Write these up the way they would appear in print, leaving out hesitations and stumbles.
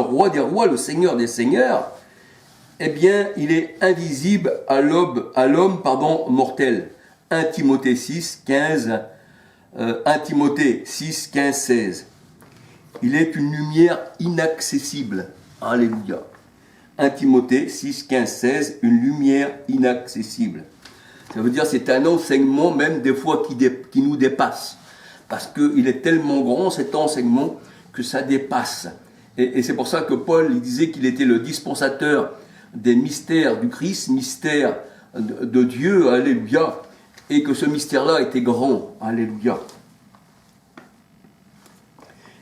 roi des rois, le Seigneur des seigneurs, eh bien, il est invisible à l'homme mortel. 1 Timothée 6, 15, 1 Timothée 6, 15, 16. Il est une lumière inaccessible. Alléluia. 1 Timothée 6, 15, 16, une lumière inaccessible. Ça veut dire que c'est un enseignement même des fois qui nous dépasse. Parce qu'il est tellement grand cet enseignement que ça dépasse. Et c'est pour ça que Paul il disait qu'il était le dispensateur des mystères du Christ, mystère de Dieu, alléluia, et que ce mystère-là était grand, alléluia.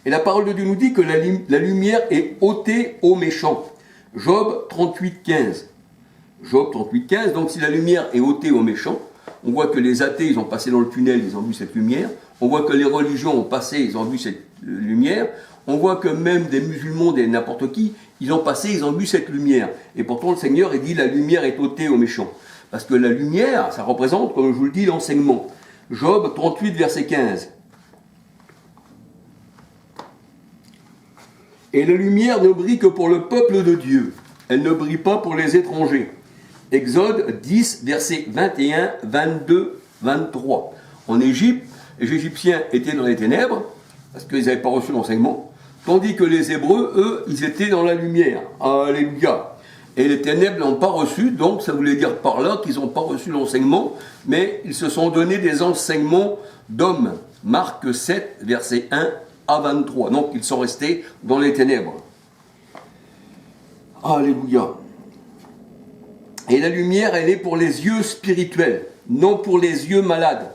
Et la parole de Dieu nous dit que la lumière est ôtée aux méchants. Job 38, 15. Job 38, 15, donc si la lumière est ôtée aux méchants, on voit que les athées, ils ont passé dans le tunnel, ils ont vu cette lumière. On voit que les religions ont passé, ils ont vu cette lumière. On voit que même des musulmans, des n'importe qui, ils ont passé, ils ont vu cette lumière. Et pourtant, le Seigneur, il dit, la lumière est ôtée aux méchants. Parce que la lumière, ça représente, comme je vous le dis, l'enseignement. Job 38, verset 15. Et la lumière ne brille que pour le peuple de Dieu. Elle ne brille pas pour les étrangers. Exode 10, versets 21, 22, 23. En Égypte, les Égyptiens étaient dans les ténèbres, parce qu'ils n'avaient pas reçu l'enseignement, tandis que les Hébreux, eux, ils étaient dans la lumière. Alléluia. Et les ténèbres n'ont pas reçu, donc ça voulait dire par là qu'ils n'ont pas reçu l'enseignement, mais ils se sont donné des enseignements d'hommes. Marc 7, verset 1 à 23. Donc ils sont restés dans les ténèbres. Alléluia. Et la lumière, elle est pour les yeux spirituels, non pour les yeux malades.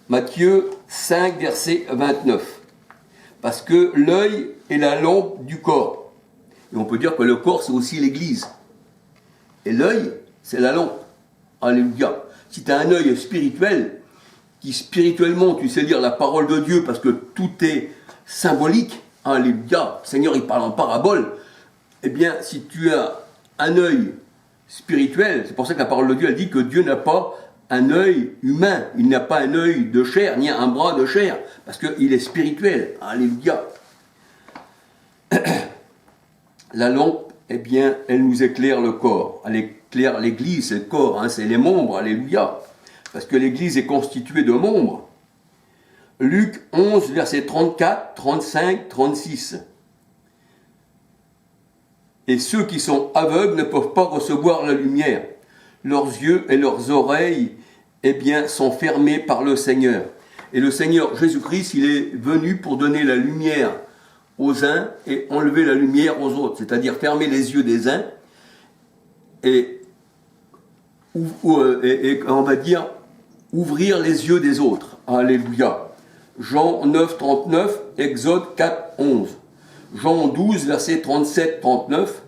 Matthieu 5, verset 29. Parce que l'œil est la lampe du corps. Et on peut dire que le corps, c'est aussi l'Église. Et l'œil, c'est la lampe. Alléluia. Si tu as un œil spirituel, qui spirituellement, tu sais lire la parole de Dieu, parce que tout est symbolique, alléluia, le Seigneur, il parle en parabole, eh bien, si tu as un œil spirituel, c'est pour ça que la parole de Dieu, elle dit que Dieu n'a pas un œil humain, il n'a pas un œil de chair, ni un bras de chair, parce qu'il est spirituel, alléluia. La lampe, eh bien, elle nous éclaire le corps, elle éclaire l'église, c'est le corps, hein, c'est les membres, alléluia, parce que l'église est constituée de membres. Luc 11, versets 34, 35, 36. Et ceux qui sont aveugles ne peuvent pas recevoir la lumière. Leurs yeux et leurs oreilles, eh bien, sont fermés par le Seigneur. Et le Seigneur Jésus-Christ, il est venu pour donner la lumière aux uns et enlever la lumière aux autres. C'est-à-dire fermer les yeux des uns et on va dire ouvrir les yeux des autres. Alléluia. Jean 9, 39, Exode 4, 11. Jean 12, verset 37, 39.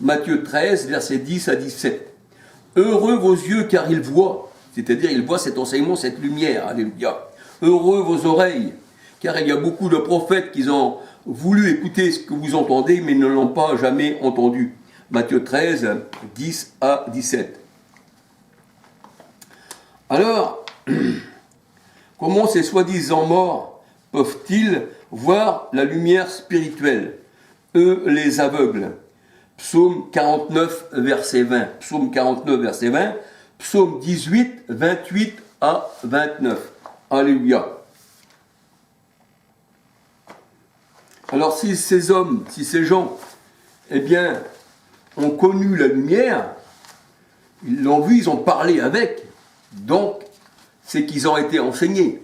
Matthieu 13, verset 10 à 17. Heureux vos yeux car ils voient, c'est-à-dire ils voient cet enseignement, cette lumière, alléluia. Heureux vos oreilles, car il y a beaucoup de prophètes qui ont voulu écouter ce que vous entendez, mais ne l'ont pas jamais entendu. Matthieu 13, 10 à 17. Alors, comment ces soi-disant morts peuvent-ils voir la lumière spirituelle, eux les aveugles? Psaume 49, verset 20. Psaume 49, verset 20. Psaume 18, 28 à 29. Alléluia. Alors si ces hommes, si ces gens, eh bien, ont connu la lumière, ils l'ont vu, ils ont parlé avec, donc c'est qu'ils ont été enseignés.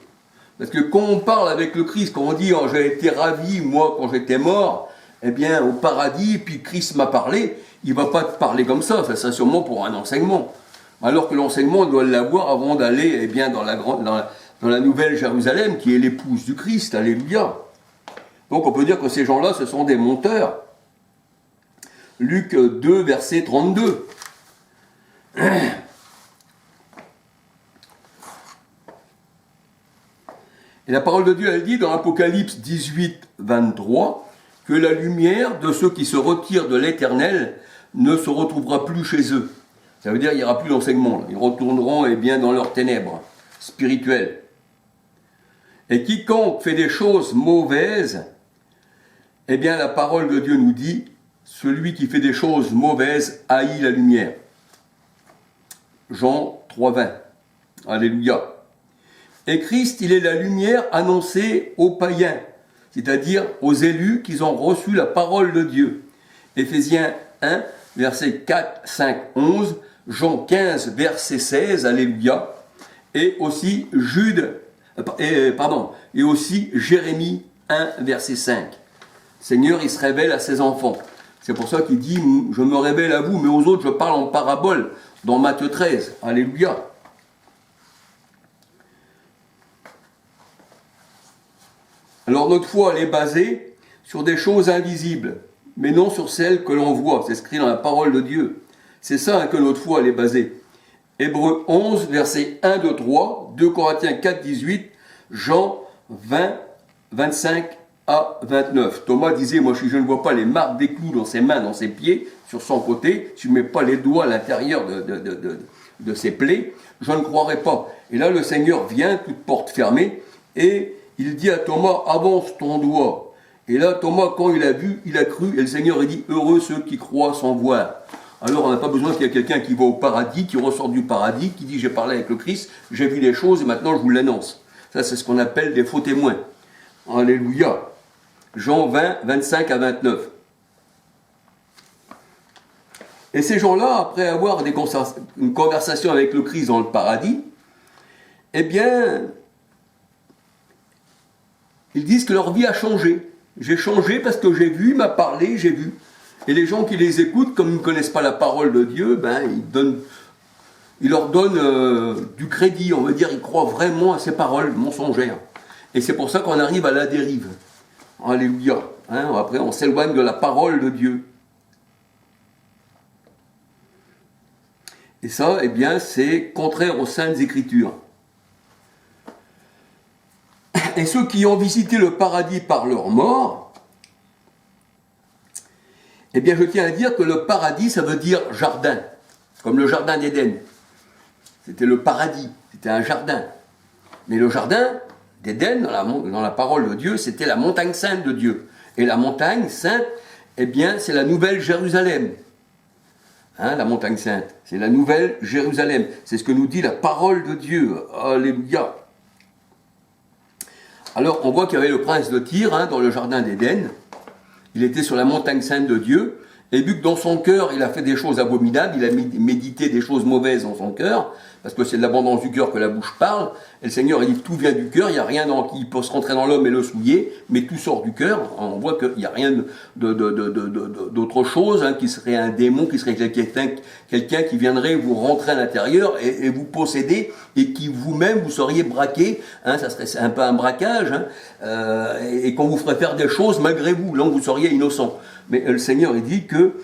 Parce que quand on parle avec le Christ, quand on dit oh, « j'ai été ravi, moi, quand j'étais mort », eh bien, au paradis, puis Christ m'a parlé, il ne va pas te parler comme ça sera sûrement pour un enseignement. Alors que l'enseignement, on doit l'avoir avant d'aller eh bien, dans la nouvelle Jérusalem, qui est l'épouse du Christ, alléluia. Donc on peut dire que ces gens-là, ce sont des menteurs. Luc 2, verset 32. Et la parole de Dieu, elle dit dans Apocalypse 18, 23, que la lumière de ceux qui se retirent de l'Éternel ne se retrouvera plus chez eux. Ça veut dire qu'il n'y aura plus d'enseignement. Ils retourneront eh bien, dans leurs ténèbres spirituelles. Et quiconque fait des choses mauvaises, eh bien la parole de Dieu nous dit celui qui fait des choses mauvaises haït la lumière. Jean 3,20. Alléluia. Et Christ, il est la lumière annoncée aux païens, c'est-à-dire aux élus qui ont reçu la parole de Dieu. Éphésiens 1, versets 4, 5, 11, Jean 15, verset 16, Alléluia, et aussi et aussi Jérémie 1, verset 5. Seigneur, il se révèle à ses enfants. C'est pour ça qu'il dit, je me révèle à vous, mais aux autres, je parle en parabole, dans Matthieu 13. Alléluia. Alors notre foi, elle est basée sur des choses invisibles, mais non sur celles que l'on voit. C'est écrit dans la parole de Dieu. C'est ça que notre foi, elle est basée. Hébreux 11, versets 1, 2, 3, 2 Corinthiens 4, 18, Jean 20, 25 à 29. Thomas disait, moi si je ne vois pas les marques des clous dans ses mains, dans ses pieds, sur son côté, si je ne mets pas les doigts à l'intérieur de ses plaies, je ne croirai pas. Et là le Seigneur vient, toute porte fermée, et il dit à Thomas, avance ton doigt. Et là Thomas, quand il a vu, il a cru, et le Seigneur il dit, heureux ceux qui croient sans voir. Alors on n'a pas besoin qu'il y ait quelqu'un qui va au paradis, qui ressort du paradis, qui dit j'ai parlé avec le Christ, j'ai vu des choses et maintenant je vous l'annonce. Ça c'est ce qu'on appelle des faux témoins. Alléluia. Jean 20, 25 à 29. Et ces gens-là, après avoir une conversation avec le Christ dans le paradis, eh bien, ils disent que leur vie a changé. J'ai changé parce que j'ai vu, il m'a parlé, j'ai vu. Et les gens qui les écoutent, comme ils ne connaissent pas la parole de Dieu, ben, ils leur donnent du crédit, on va dire, ils croient vraiment à ces paroles mensongères. Et c'est pour ça qu'on arrive à la dérive. Alléluia. Hein, après, on s'éloigne de la parole de Dieu. Et ça, eh bien, c'est contraire aux Saintes Écritures. Et ceux qui ont visité le paradis par leur mort, eh bien, je tiens à dire que le paradis, ça veut dire jardin, comme le jardin d'Éden. C'était le paradis, c'était un jardin. Mais le jardin d'Éden, dans la parole de Dieu, c'était la montagne sainte de Dieu. Et la montagne sainte, eh bien, c'est la nouvelle Jérusalem. Hein, la montagne sainte, c'est la nouvelle Jérusalem. C'est ce que nous dit la parole de Dieu. Alléluia. Alors, on voit qu'il y avait le prince de Tyr dans le jardin d'Éden. Il était sur la montagne sainte de Dieu. Et vu que dans son cœur, il a fait des choses abominables, il a médité des choses mauvaises dans son cœur, parce que c'est de l'abondance du cœur que la bouche parle, et le Seigneur, il dit tout vient du cœur, il n'y a rien qui peut se rentrer dans l'homme et le souiller, mais tout sort du cœur. On voit qu'il n'y a rien d'autre chose, qui serait un démon, qui serait quelqu'un qui viendrait vous rentrer à l'intérieur et vous posséder, et qui vous-même, vous seriez braqué, ça serait un peu un braquage, et qu'on vous ferait faire des choses malgré vous, là vous seriez innocent. Mais le Seigneur, il dit que,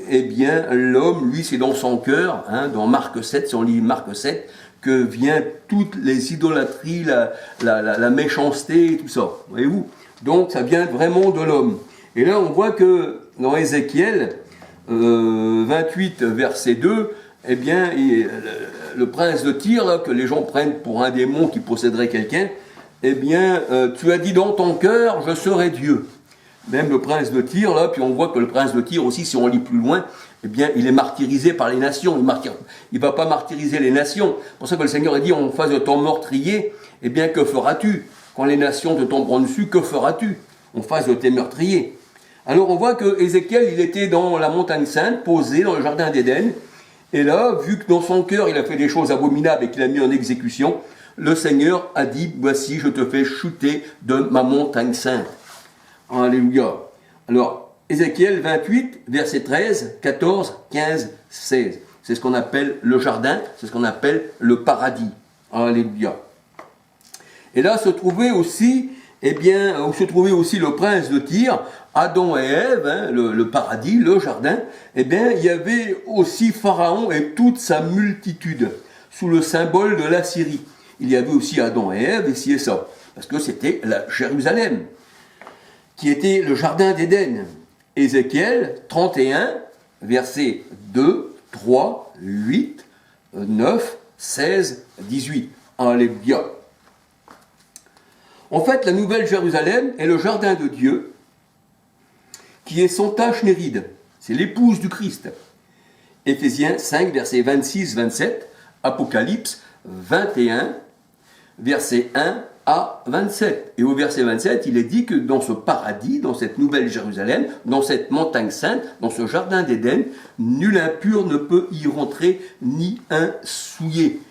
eh bien, l'homme, lui, c'est dans son cœur, dans Marc 7, si on lit Marc 7, que vient toutes les idolâtries, la méchanceté, et tout ça. Voyez-vous? Donc, ça vient vraiment de l'homme. Et là, on voit que dans Ézéchiel 28, verset 2, eh bien, le prince de Tyr, là, que les gens prennent pour un démon qui posséderait quelqu'un, eh bien, tu as dit dans ton cœur, je serai Dieu. Même le prince de Tyr, là, puis on voit que le prince de Tyr aussi, si on lit plus loin, eh bien, il est martyrisé par les nations. Il ne va pas martyriser les nations. C'est pour ça que le Seigneur a dit, en face de ton meurtrier, eh bien, que feras-tu? Quand les nations te tomberont dessus, que feras-tu? En face de tes meurtriers. Alors, on voit que Ézéchiel, il était dans la montagne sainte, posé dans le jardin d'Éden. Et là, vu que dans son cœur, il a fait des choses abominables et qu'il a mis en exécution, le Seigneur a dit, voici, je te fais chuter de ma montagne sainte. Alléluia. Alors, Ézéchiel 28, verset 13, 14, 15, 16. C'est ce qu'on appelle le jardin, c'est ce qu'on appelle le paradis. Alléluia. Et là se trouvait aussi, le prince de Tyr, Adam et Ève, le paradis, le jardin. Eh bien, il y avait aussi Pharaon et toute sa multitude, sous le symbole de l'Assyrie. Il y avait aussi Adam et Ève, et ci et ça, parce que c'était la Jérusalem, qui était le jardin d'Éden. Ézéchiel 31, versets 2, 3, 8, 9, 16, 18. Alléluia. En fait, la nouvelle Jérusalem est le jardin de Dieu, qui est sans tache ni ride. c'est l'épouse du Christ. Éphésiens 5, versets 26-27, Apocalypse 21, versets 1 à 27. Et au verset 27, il est dit que dans ce paradis, dans cette nouvelle Jérusalem, dans cette montagne sainte, dans ce jardin d'Éden, nul impur ne peut y rentrer, ni un souillé.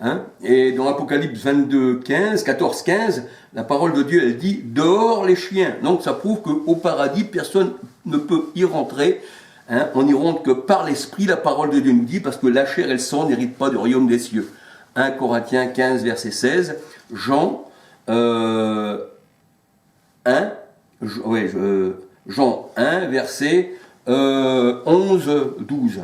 Hein? Et dans Apocalypse 22, 15, 14, 15, la parole de Dieu, elle dit « dehors les chiens ». Donc ça prouve qu'au paradis, personne ne peut y rentrer. Hein? On n'y rentre que par l'esprit, la parole de Dieu nous dit, parce que la chair et le sang n'héritent pas du royaume des cieux. 1 Corinthiens 15, verset 16, Jean 1, verset 11, 12.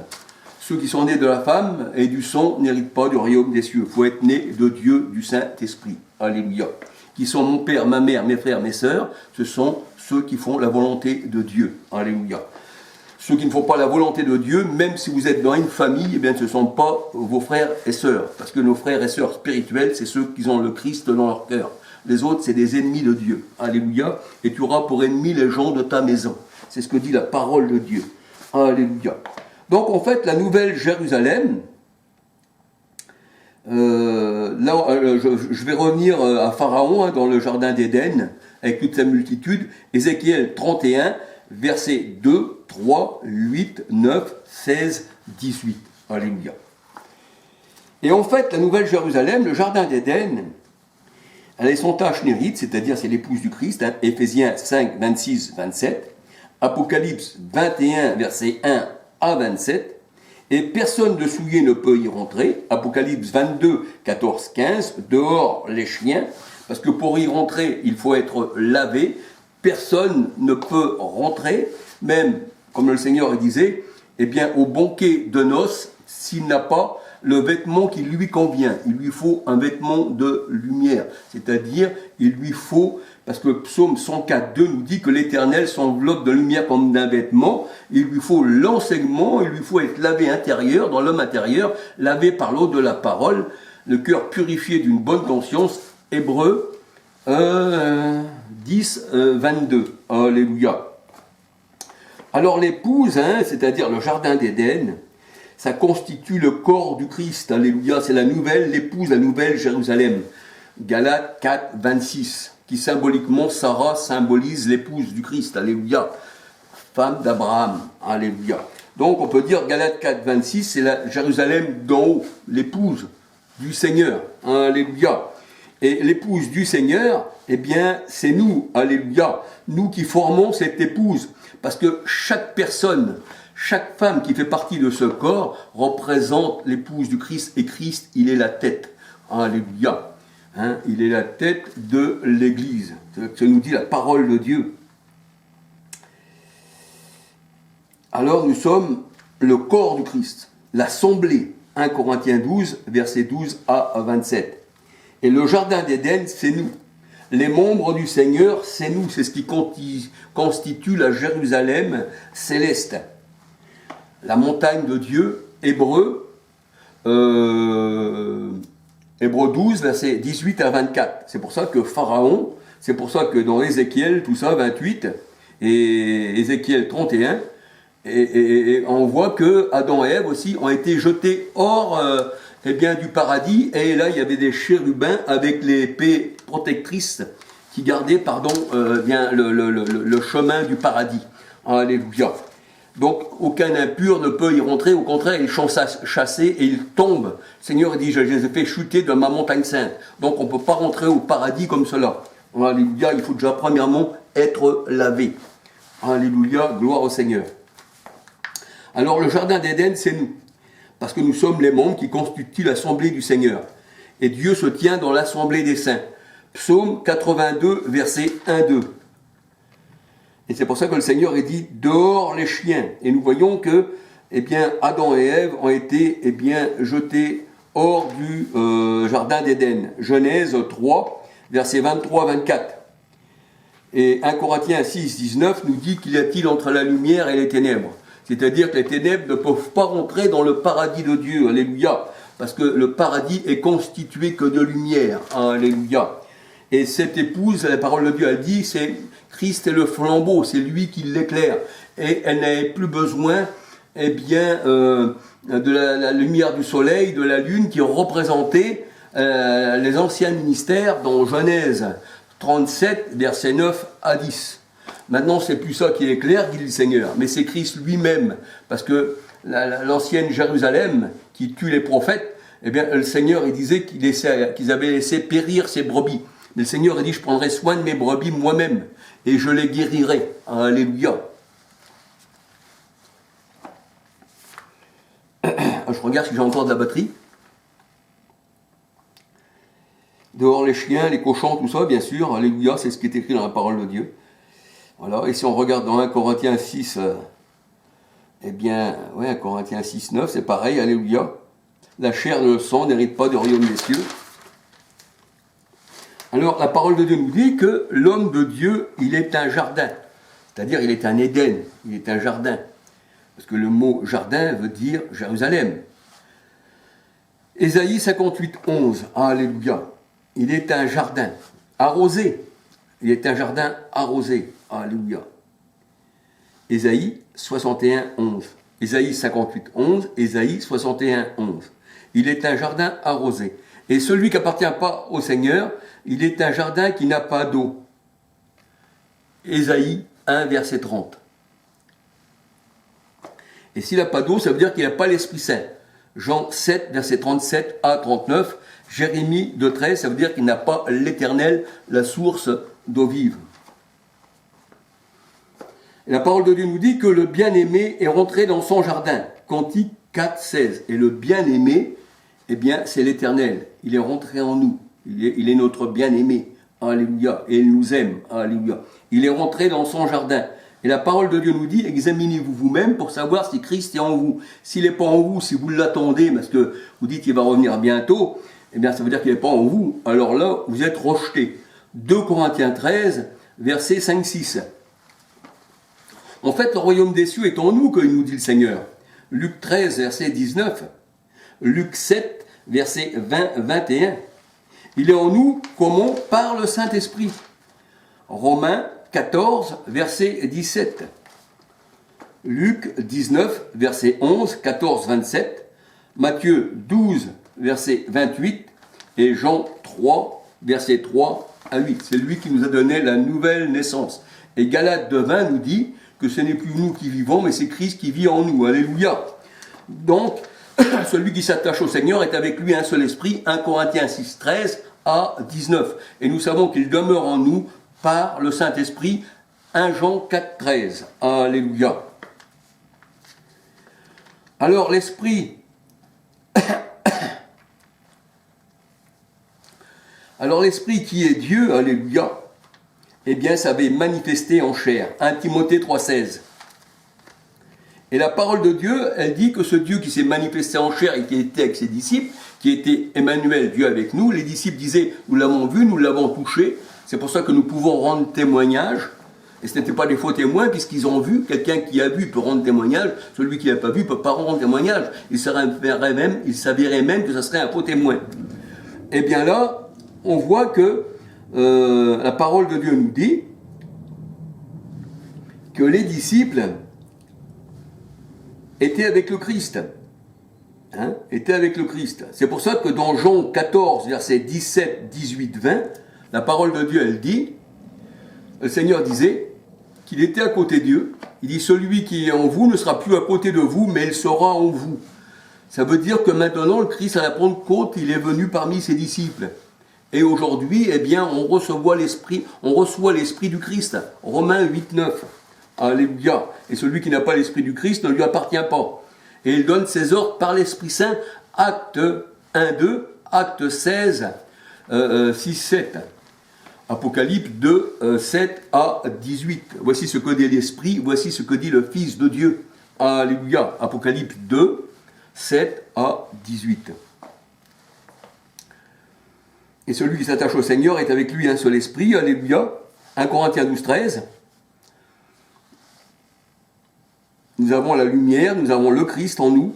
Ceux qui sont nés de la femme et du sang n'héritent pas du royaume des cieux. Il faut être né de Dieu, du Saint-Esprit. Alléluia. Qui sont mon père, ma mère, mes frères, mes sœurs, ce sont ceux qui font la volonté de Dieu. Alléluia. Ceux qui ne font pas la volonté de Dieu, même si vous êtes dans une famille, eh bien, ce ne sont pas vos frères et sœurs. Parce que nos frères et sœurs spirituels, c'est ceux qui ont le Christ dans leur cœur. Les autres, c'est des ennemis de Dieu. Alléluia. Et tu auras pour ennemis les gens de ta maison. C'est ce que dit la parole de Dieu. Alléluia. Donc, en fait, la nouvelle Jérusalem, je vais revenir à Pharaon, dans le jardin d'Éden, avec toute sa multitude. Ézéchiel 31, versets 2, 3, 8, 9, 16, 18. Alléluia. Et en fait, la nouvelle Jérusalem, le jardin d'Éden, elle est son tache n'hérite, c'est-à-dire c'est l'épouse du Christ, hein, Éphésiens 5, 26, 27, Apocalypse 21, versets 1 à 27, et personne de souillé ne peut y rentrer, Apocalypse 22, 14, 15, dehors les chiens, parce que pour y rentrer, il faut être lavé, personne ne peut rentrer, même, comme le Seigneur disait, eh bien, au banquet de noces, s'il n'a pas le vêtement qui lui convient. Il lui faut un vêtement de lumière, c'est-à-dire, il lui faut, parce que Psaume 104, 2 nous dit que l'Éternel s'enveloppe de lumière comme d'un vêtement, il lui faut l'enseignement, il lui faut être lavé intérieur, dans l'homme intérieur, lavé par l'eau de la parole, le cœur purifié d'une bonne conscience, Hébreux 10, 22. Alléluia. Alors l'épouse, hein, c'est-à-dire le jardin d'Éden, ça constitue le corps du Christ. Alléluia, c'est la nouvelle, l'épouse, la nouvelle Jérusalem. Galates 4, 26, qui symboliquement, Sarah symbolise l'épouse du Christ. Alléluia. Femme d'Abraham. Alléluia. Donc on peut dire Galates 4, 26, c'est la Jérusalem d'en haut, l'épouse du Seigneur. Alléluia. Et l'épouse du Seigneur, eh bien, c'est nous. Alléluia. Nous qui formons cette épouse. Parce que chaque personne, chaque femme qui fait partie de ce corps représente l'épouse du Christ, et Christ, il est la tête. Alléluia. Hein, il est la tête de l'Église. C'est ce que nous dit la parole de Dieu. Alors nous sommes le corps du Christ, l'assemblée. 1 Corinthiens 12, versets 12 à 27. Et le jardin d'Éden, c'est nous. Les membres du Seigneur, c'est nous. C'est ce qui constitue la Jérusalem céleste. La montagne de Dieu, Hébreux 12, versets 18 à 24. C'est pour ça que Pharaon, c'est pour ça que dans Ézéchiel, tout ça, 28, et Ézéchiel 31, et on voit que Adam et Ève aussi ont été jetés hors eh bien, du paradis, et là il y avait des chérubins avec les épées protectrices qui gardaient bien le chemin du paradis. Alléluia. Donc aucun impur ne peut y rentrer, au contraire ils sont chassés et ils tombent. Le Seigneur dit, je les ai fait chuter de ma montagne sainte. Donc on ne peut pas rentrer au paradis comme cela. Alléluia, il faut déjà premièrement être lavé. Alléluia, gloire au Seigneur. Alors le jardin d'Éden, c'est nous. Parce que nous sommes les membres qui constituent l'assemblée du Seigneur. Et Dieu se tient dans l'assemblée des saints. Psaume 82, verset 1-2. Et c'est pour ça que le Seigneur est dit « dehors les chiens ». Et nous voyons que eh bien, Adam et Ève ont été eh bien, jetés hors du jardin d'Éden. Genèse 3, verset 23-24. Et 1 Corinthiens 6, 19 nous dit qu'il y a-t-il entre la lumière et les ténèbres. C'est-à-dire que les ténèbres ne peuvent pas rentrer dans le paradis de Dieu. Alléluia. Parce que le paradis est constitué que de lumière. Alléluia. Et cette épouse, la parole de Dieu a dit, c'est Christ est le flambeau, c'est lui qui l'éclaire. et elle n'avait plus besoin de la lumière du soleil, de la lune qui représentait les anciens ministères dans Genèse 37, versets 9 à 10. Maintenant, c'est plus ça qui est clair, dit le Seigneur, mais c'est Christ lui-même, parce que l'ancienne Jérusalem qui tue les prophètes, eh bien, le Seigneur, il disait qu'ils avaient laissé périr ses brebis. Mais le Seigneur a dit, je prendrai soin de mes brebis moi-même, et je les guérirai. Alléluia. Je regarde si j'ai encore de la batterie. Dehors les chiens, les cochons, tout ça, bien sûr. Alléluia, c'est ce qui est écrit dans la parole de Dieu. Voilà, et si on regarde dans 1 Corinthiens 6, eh bien, ouais, 1 Corinthiens 6, 9, c'est pareil, alléluia. La chair et le sang n'héritent pas du royaume des cieux. Alors, la parole de Dieu nous dit que l'homme de Dieu, il est un jardin. C'est-à-dire, il est un Éden, il est un jardin. Parce que le mot jardin veut dire Jérusalem. Ésaïe 58, 11, alléluia. Il est un jardin arrosé. Il est un jardin arrosé. Alléluia. Ésaïe 61, 11. Ésaïe 58, 11. Ésaïe 61, 11. Il est un jardin arrosé. Et celui qui n'appartient pas au Seigneur, il est un jardin qui n'a pas d'eau. Ésaïe 1, verset 30. Et s'il n'a pas d'eau, ça veut dire qu'il n'a pas l'Esprit Saint. Jean 7, verset 37 à 39. Jérémie 2, 13, ça veut dire qu'il n'a pas l'Éternel, la source d'eau vive. Et la parole de Dieu nous dit que le bien-aimé est rentré dans son jardin. Cantique 4, 16. Et le bien-aimé, eh bien, c'est l'Éternel. Il est rentré en nous. Il est notre bien-aimé. Alléluia. Et il nous aime. Alléluia. Il est rentré dans son jardin. Et la parole de Dieu nous dit, examinez-vous vous-même pour savoir si Christ est en vous. S'il n'est pas en vous, si vous l'attendez, parce que vous dites qu'il va revenir bientôt, eh bien, ça veut dire qu'il n'est pas en vous. Alors là, vous êtes rejetés. 2 Corinthiens 13, versets 5, 6. En fait, le royaume des cieux est en nous, que nous dit le Seigneur. Luc 13, verset 19. Luc 7, verset 20, 21. Il est en nous, comment? Par le Saint-Esprit. Romains 14, verset 17. Luc 19, verset 11, 14, 27. Matthieu 12, verset 28. Et Jean 3, verset 3 à 8. C'est lui qui nous a donné la nouvelle naissance. Et Galates 2:20 nous dit que ce n'est plus nous qui vivons, mais c'est Christ qui vit en nous. Alléluia. Donc, celui qui s'attache au Seigneur est avec lui un seul esprit. 1 Corinthiens 6, 13 à 19. Et nous savons qu'il demeure en nous par le Saint-Esprit. 1 Jean 4, 13. Alléluia. Alors, l'Esprit... Alors, l'Esprit qui est Dieu, alléluia, eh bien, ça avait manifesté en chair. 1 Timothée 3,16. Et la parole de Dieu, elle dit que ce Dieu qui s'est manifesté en chair et qui était avec ses disciples, qui était Emmanuel, Dieu avec nous, les disciples disaient, nous l'avons vu, nous l'avons touché, c'est pour ça que nous pouvons rendre témoignage. Et ce n'étaient pas des faux témoins, puisqu'ils ont vu, quelqu'un qui a vu peut rendre témoignage, celui qui n'a pas vu ne peut pas rendre témoignage. Il s'avérait même que ce serait un faux témoin. Et bien là, on voit que la parole de Dieu nous dit que les disciples étaient avec le Christ. Étaient avec le Christ. C'est pour ça que dans Jean 14, versets 17, 18, 20, la parole de Dieu, elle dit, le Seigneur disait qu'il était à côté de Dieu. Il dit, celui qui est en vous ne sera plus à côté de vous, mais il sera en vous. Ça veut dire que maintenant, le Christ, à la Pentecôte, il est venu parmi ses disciples. Et aujourd'hui, eh bien, on reçoit l'Esprit du Christ. Romains 8, 9. Alléluia. Et celui qui n'a pas l'Esprit du Christ ne lui appartient pas. Et il donne ses ordres par l'Esprit Saint. Acte 1, 2, Acte 16, 6, 7. Apocalypse 2, 7 à 18. Voici ce que dit l'Esprit, voici ce que dit le Fils de Dieu. Alléluia. Apocalypse 2, 7 à 18. Et celui qui s'attache au Seigneur est avec lui un seul esprit. Alléluia. 1 Corinthiens 12, 13. Nous avons la lumière, nous avons le Christ en nous.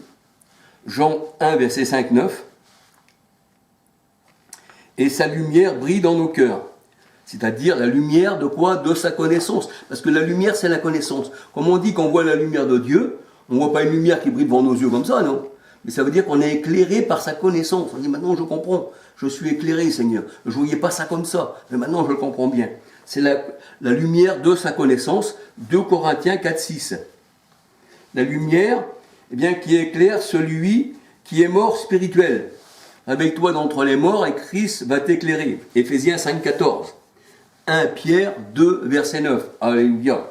Jean 1, verset 5, 9. Et sa lumière brille dans nos cœurs. C'est-à-dire la lumière de quoi? De sa connaissance. Parce que la lumière, c'est la connaissance. Comme on dit qu'on voit la lumière de Dieu, on ne voit pas une lumière qui brille devant nos yeux comme ça, non? Mais ça veut dire qu'on est éclairé par sa connaissance. On dit maintenant je comprends, je suis éclairé, Seigneur. Je ne voyais pas ça comme ça, mais maintenant je le comprends bien. C'est la lumière de sa connaissance, 2 Corinthiens 4, 6. La lumière, eh bien, qui éclaire celui qui est mort spirituel. Avec toi d'entre les morts et Christ va t'éclairer. Éphésiens 5, 14. 1 Pierre 2, verset 9. Alléluia.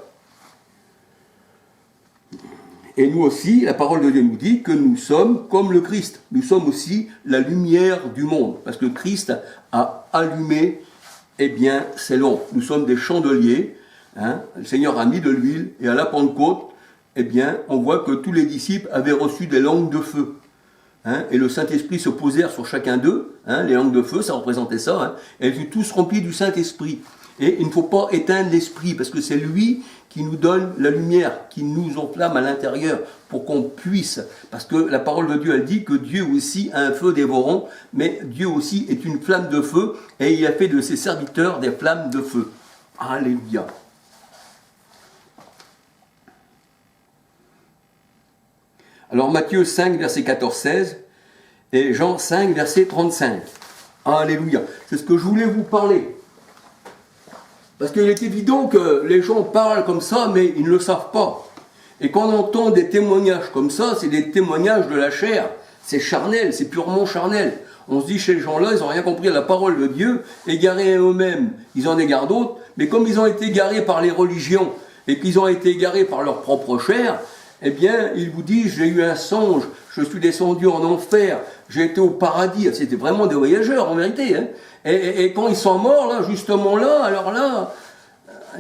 Et nous aussi, la parole de Dieu nous dit que nous sommes comme le Christ. Nous sommes aussi la lumière du monde. Parce que Christ a allumé, eh bien, ses lampes. Nous sommes des chandeliers. Hein. Le Seigneur a mis de l'huile. Et à la Pentecôte, eh bien, on voit que tous les disciples avaient reçu des langues de feu. Hein, et le Saint-Esprit se posèrent sur chacun d'eux. Hein, les langues de feu, ça représentait ça. Hein, et ils étaient tous remplis du Saint-Esprit. Et il ne faut pas éteindre l'esprit, parce que c'est lui qui nous donne la lumière, qui nous enflamme à l'intérieur, pour qu'on puisse. Parce que la parole de Dieu, elle dit que Dieu aussi a un feu dévorant, mais Dieu aussi est une flamme de feu, et il a fait de ses serviteurs des flammes de feu. Alléluia. Alors Matthieu 5, verset 14-16, et Jean 5, verset 35. Alléluia. C'est ce que je voulais vous parler. Parce qu'il est évident que les gens parlent comme ça, mais ils ne le savent pas. Et quand on entend des témoignages comme ça, c'est des témoignages de la chair. C'est charnel, c'est purement charnel. On se dit, chez les gens-là, ils n'ont rien compris à la parole de Dieu, égarés à eux-mêmes. Ils en égarent d'autres, mais comme ils ont été égarés par les religions, et qu'ils ont été égarés par leur propre chair, eh bien, ils vous disent, j'ai eu un songe, je suis descendu en enfer, j'ai été au paradis. C'était vraiment des voyageurs, en vérité. Hein. Et quand ils sont morts, là, justement là, alors là,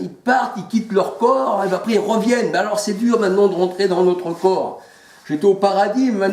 ils partent, ils quittent leur corps, et après ils reviennent. Mais alors c'est dur maintenant de rentrer dans notre corps. J'étais au paradis, maintenant